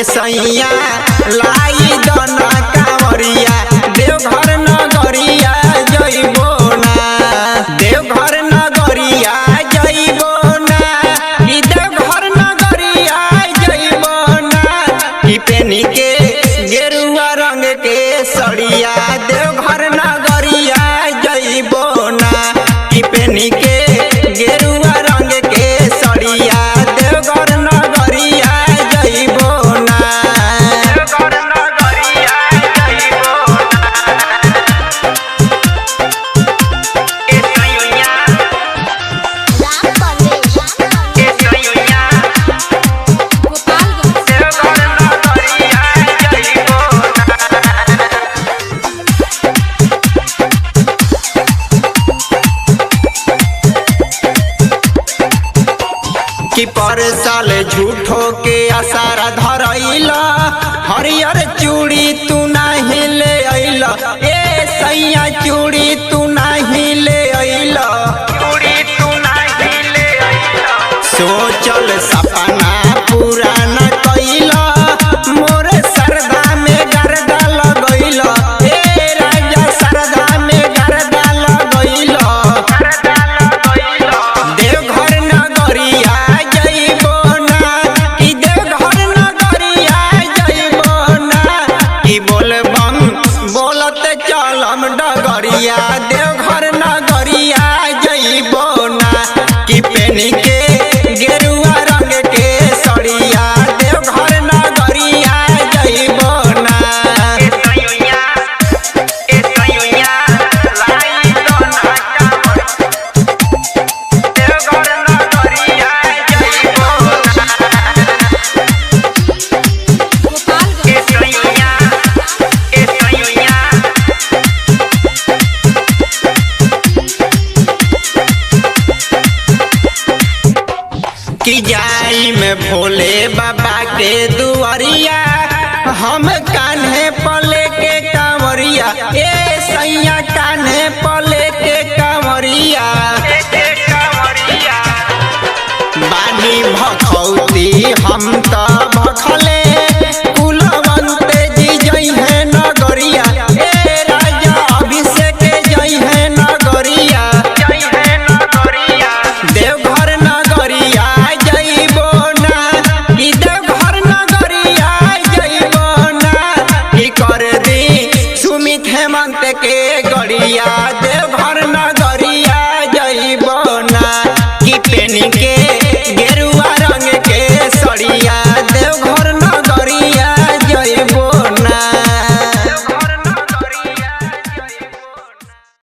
सैया लाई दना कांवरिया देवघर नगरिया जइबो ना, देवघर नगरिया जइबो ना, कि देवघर नगरिया जइबो ना, कि पेनी के गेरुआ रंग के सड़िया देवघर नगरिया जइबो ना, कि पेनी के गेरुआ रंग के सड़िया देवघर नगरिया जइबो ना, देवघर नगरिया जइबो कि पर साल झूठो के आसारा धरैला हरियर चूड़ी तू नहीं ले अइला, ए सैया चूड़ी तू नहीं ले अइला, चूड़ी तू नहीं ले अइला, सोचल सपना पूरा न कइला, मोर सरदा में गर्दा लगइला, ए राजा सरदा में गर्दा लगइला, देवघर नगरिया जइबो ना, कि देवघर नगरिया जइबो ना, कि बोलबम बोलत चलम डगरिया देवघर नगरिया जइबो ना, कि पेनी के गेरुआ रंग के सड़िया देवघर नगरिया जइबो ना, देवघर नगरिया जइबो कि जाई में भोले बाबा के दुआरिया हम कान्हे पले के कांवरिया, ए सैया कान्हे पले के कांवरिया, बानी भखौती हम तो